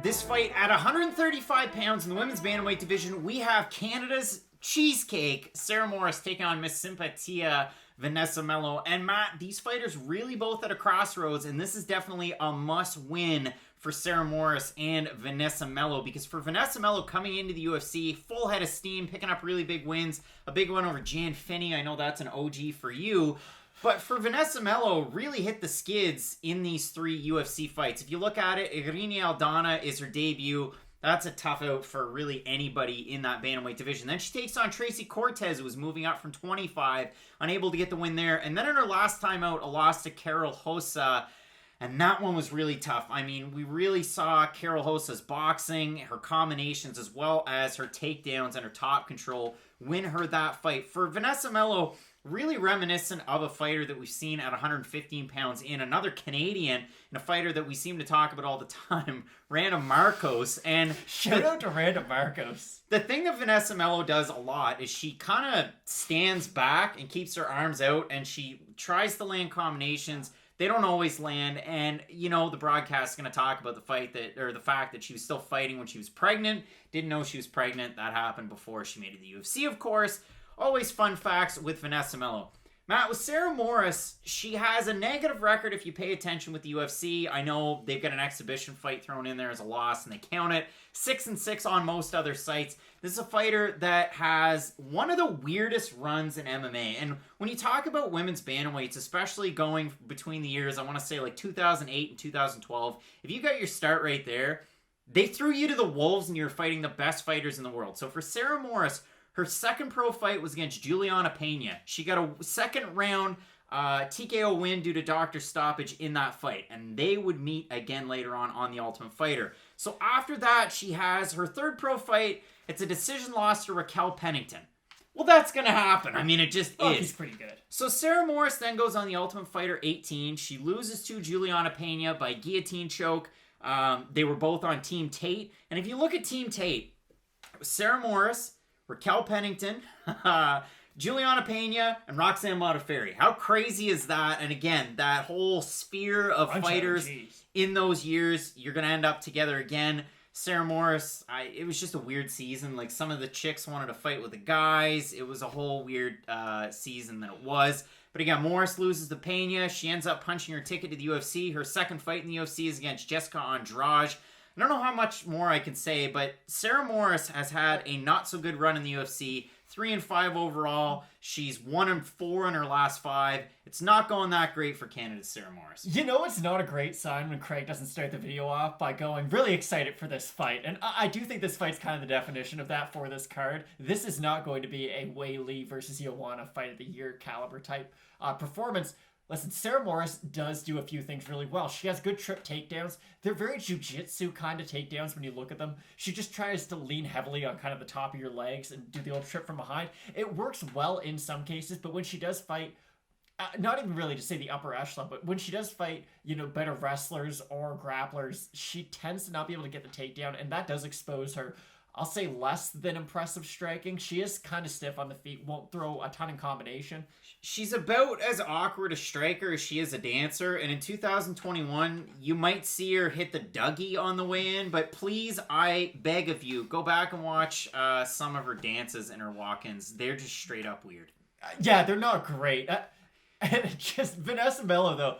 This fight at 135 pounds in the women's bantamweight division, we have Canada's Cheesecake, Sarah Moras, taking on Miss Simpatia, Vanessa Melo. And Matt, these fighters really both at a crossroads, and this is definitely a must-win for Sarah Moras and Vanessa Melo, because for Vanessa Melo coming into the UFC, full head of steam, picking up really big wins, a big one over Jan Finney, I know that's an OG for you. But for Vanessa Melo, really hit the skids in these three UFC fights. If you look at it, Irene Aldana is her debut. That's a tough out for really anybody in that bantamweight division. Then she takes on Tracy Cortez, who was moving up from 25, unable to get the win there. And then in her last time out, a loss to Carol Hossa. And that one was really tough. I mean, we really saw Carol Hossa's boxing, her combinations, as well as her takedowns and her top control win her that fight. For Vanessa Melo, really reminiscent of a fighter that we've seen at 115 pounds in, another Canadian, and a fighter that we seem to talk about all the time, Random Marcos. And shout out to Random Marcos. The thing that Vanessa Melo does a lot is she kind of stands back and keeps her arms out, and she tries to land combinations. They don't always land, and you know the broadcast is going to talk about the fact that she was still fighting when she was pregnant. Didn't know she was pregnant. That happened before she made it to the UFC, of course. Always fun facts with Vanessa Melo. Matt, with Sarah Moras, she has a negative record if you pay attention with the UFC. I know they've got an exhibition fight thrown in there as a loss, and they count it. 6-6 on most other sites. This is a fighter that has one of the weirdest runs in MMA. And when you talk about women's bantamweights, especially going between the years, I want to say like 2008 and 2012, if you got your start right there, they threw you to the wolves and you're fighting the best fighters in the world. So for Sarah Moras, her second pro fight was against Juliana Pena. She got a second round TKO win due to doctor stoppage in that fight. And they would meet again later on The Ultimate Fighter. So after that, she has her third pro fight. It's a decision loss to Raquel Pennington. Well, that's going to happen. I mean, it just is. He's pretty good. So Sarah Moras then goes on The Ultimate Fighter 18. She loses to Juliana Pena by guillotine choke. They were both on Team Tate. And if you look at Team Tate, it was Sarah Moras, Raquel Pennington, Juliana Pena, and Roxanne Modafferi. How crazy is that? And again, that whole sphere of fighters in those years, you're going to end up together again. Sarah Moras, it was just a weird season. Like, some of the chicks wanted to fight with the guys. It was a whole weird season that it was. But again, Moras loses to Pena. She ends up punching her ticket to the UFC. Her second fight in the UFC is against Jessica Andrade. I don't know how much more I can say, but Sarah Moras has had a not-so-good run in the UFC. 3-5 overall. She's 1-4 in her last 5. It's not going that great for Canada's Sarah Moras. You know it's not a great sign when Craig doesn't start the video off by going really excited for this fight. And I do think this fight's kind of the definition of that for this card. This is not going to be a Wei Li versus Joanna fight of the year caliber type performance. Listen, Sarah Moras does do a few things really well. She has good trip takedowns. They're very jiu-jitsu kind of takedowns when you look at them. She just tries to lean heavily on kind of the top of your legs and do the old trip from behind. It works well in some cases, but when she does fight, not even really to say the upper echelon, but when she does fight, better wrestlers or grapplers, she tends to not be able to get the takedown, and that does expose her. I'll say less than impressive striking. She is kind of stiff on the feet, won't throw a ton in combination. She's about as awkward a striker as she is a dancer, and in 2021, you might see her hit the Dougie on the way in, but please, I beg of you, go back and watch some of her dances and her walk-ins. They're just straight up weird. Yeah, they're not great. And just Vanessa Melo, though.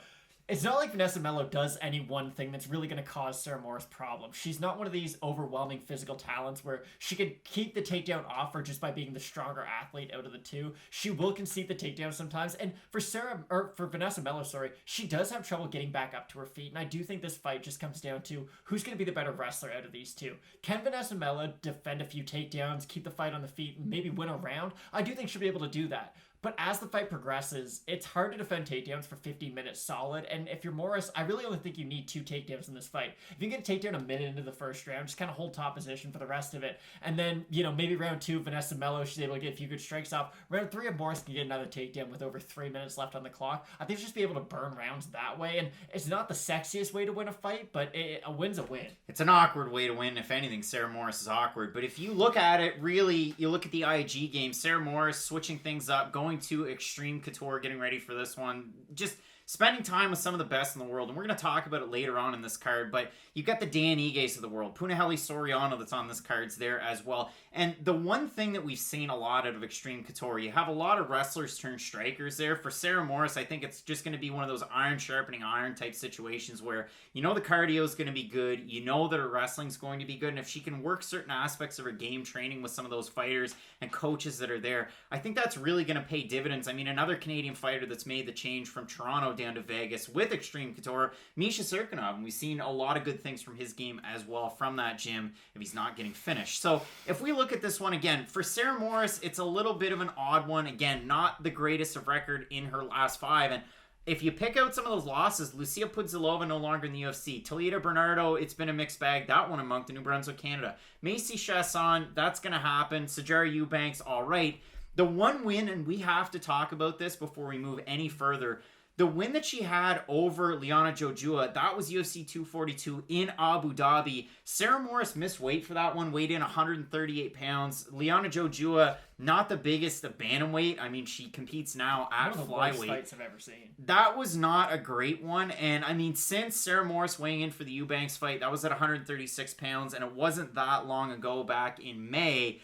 It's not like Vanessa Melo does any one thing that's really going to cause Sarah Moras problems. She's not one of these overwhelming physical talents where she can keep the takedown off her just by being the stronger athlete out of the two. She will concede the takedown sometimes. And for Vanessa Melo, she does have trouble getting back up to her feet. And I do think this fight just comes down to who's going to be the better wrestler out of these two. Can Vanessa Melo defend a few takedowns, keep the fight on the feet, and maybe win a round? I do think she'll be able to do that. But as the fight progresses, it's hard to defend takedowns for 15 minutes solid. And if you're Moras, I really only think you need 2 takedowns in this fight. If you get a takedown a minute into the first round, just kind of hold top position for the rest of it. And then, maybe round 2, Vanessa Melo, she's able to get a few good strikes off. Round 3, Moras can get another takedown with over 3 minutes left on the clock. I think she'll just be able to burn rounds that way. And it's not the sexiest way to win a fight, but a win's a win. It's an awkward way to win. If anything, Sarah Moras is awkward. But if you look at it, really, you look at the IG game, Sarah Moras switching things up, going to extreme couture, getting ready for this one. Just spending time with some of the best in the world, and we're going to talk about it later on in this card, but you've got the Dan Igues of the world. Punahele Soriano that's on this card's there as well. And the one thing that we've seen a lot out of Extreme Couture, you have a lot of wrestlers turn strikers there. For Sarah Morris, I think it's just going to be one of those iron sharpening iron type situations where you know the cardio is going to be good, you know that her wrestling's going to be good, and if she can work certain aspects of her game training with some of those fighters and coaches that are there, I think that's really going to pay dividends. I mean, another Canadian fighter that's made the change from Toronto down to Vegas with Extreme Couture, Misha Serkinov, and we've seen a lot of good things from his game as well from that gym if he's not getting finished. So if we look at this one again, for Sarah Morris, it's a little bit of an odd one. Again, not the greatest of record in her last 5, and if you pick out some of those losses, Lucia Pudzilova no longer in the UFC. Talita Bernardo, it's been a mixed bag. That one in Moncton, New Brunswick, Canada. Macy Chasson, that's going to happen. Sajara Eubanks, all right. The one win, and we have to talk about this before we move any further, the win that she had over Liana Jojua, that was UFC 242 in Abu Dhabi. Sarah Morris missed weight for that one, weighed in 138 pounds. Liana Jojua, not the biggest of bantamweight. I mean, she competes now at flyweight. One of the worst fights I've ever seen. That was not a great one. And I mean, since Sarah Morris weighing in for the Eubanks fight, that was at 136 pounds, and it wasn't that long ago back in May.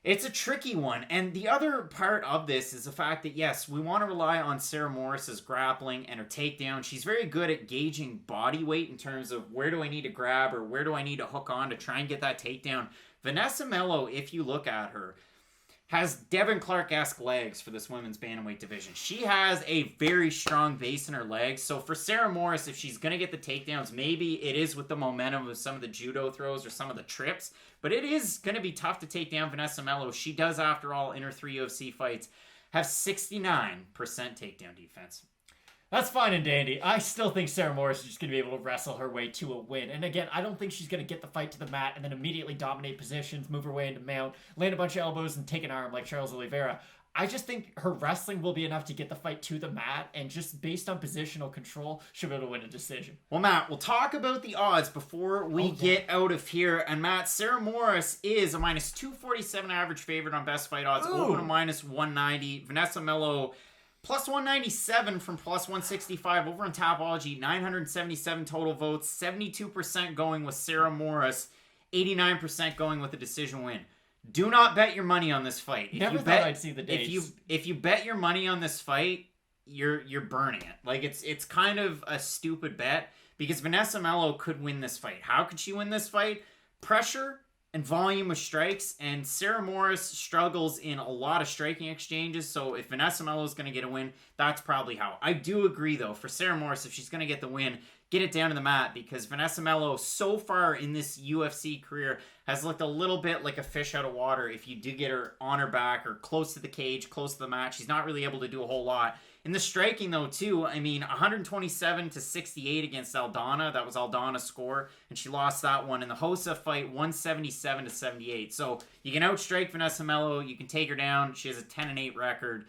It's a tricky one. And the other part of this is the fact that, yes, we want to rely on Sarah Morris's grappling and her takedown. She's very good at gauging body weight in terms of where do I need to grab or where do I need to hook on to try and get that takedown. Vanessa Melo, if you look at her, has Devin Clark-esque legs for this women's bantamweight division. She has a very strong base in her legs. So for Sarah Morris, if she's going to get the takedowns, maybe it is with the momentum of some of the judo throws or some of the trips. But it is going to be tough to take down Vanessa Melo. She does, after all, in her 3 UFC fights, have 69% takedown defense. That's fine and dandy. I still think Sarah Morris is just going to be able to wrestle her way to a win. And again, I don't think she's going to get the fight to the mat and then immediately dominate positions, move her way into mount, land a bunch of elbows, and take an arm like Charles Oliveira. I just think her wrestling will be enough to get the fight to the mat, and just based on positional control, she'll be able to win a decision. Well, Matt, we'll talk about the odds before we get out of here. And Matt, Sarah Morris is a minus 247 average favorite on best fight odds, open to minus 190. Vanessa Melo plus 197 from plus 165 over on Tapology. 977 total votes, 72% going with Sarah Morris, 89% going with a decision win. Do not bet your money on this fight. Never thought I'd see the dates. If you bet your money on this fight, you're burning it. Like it's kind of a stupid bet because Vanessa Melo could win this fight. How could she win this fight? Pressure and volume of strikes, and Sarah Morris struggles in a lot of striking exchanges, so if Vanessa Melo is going to get a win, that's probably how. I do agree, though, for Sarah Morris, if she's going to get the win, get it down to the mat, because Vanessa Melo, so far in this UFC career, has looked a little bit like a fish out of water if you do get her on her back or close to the cage, close to the mat. She's not really able to do a whole lot. In the striking, though, too, I mean, 127 to 68 against Aldana. That was Aldana's score, and she lost that one. In the Hossa fight, 177 to 78. So you can outstrike Vanessa Melo. You can take her down. She has a 10-8 record.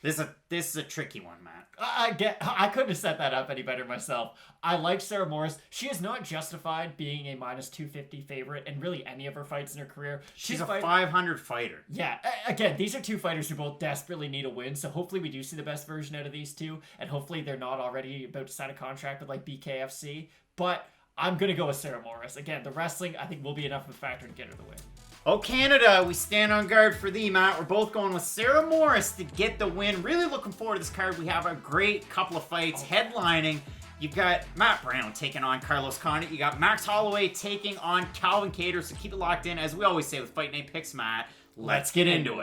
This is a tricky one, Matt. I couldn't have set that up any better myself. I like Sarah Morris. She is not justified being a minus 250 favorite in really any of her fights in her career. She's a 500 fighter. Yeah, again, these are two fighters who both desperately need a win, so hopefully we do see the best version out of these two, and hopefully they're not already about to sign a contract with like BKFC, but I'm going to go with Sarah Morris. Again, the wrestling, I think, will be enough of a factor to get her the win. Oh, Canada, we stand on guard for thee, Matt. We're both going with Sarah Morris to get the win. Really looking forward to this card. We have a great couple of fights headlining. You've got Matt Brown taking on Carlos Condit. You got Max Holloway taking on Calvin Kattar. So keep it locked in. As we always say with Fight Night Picks, Matt, let's get into it.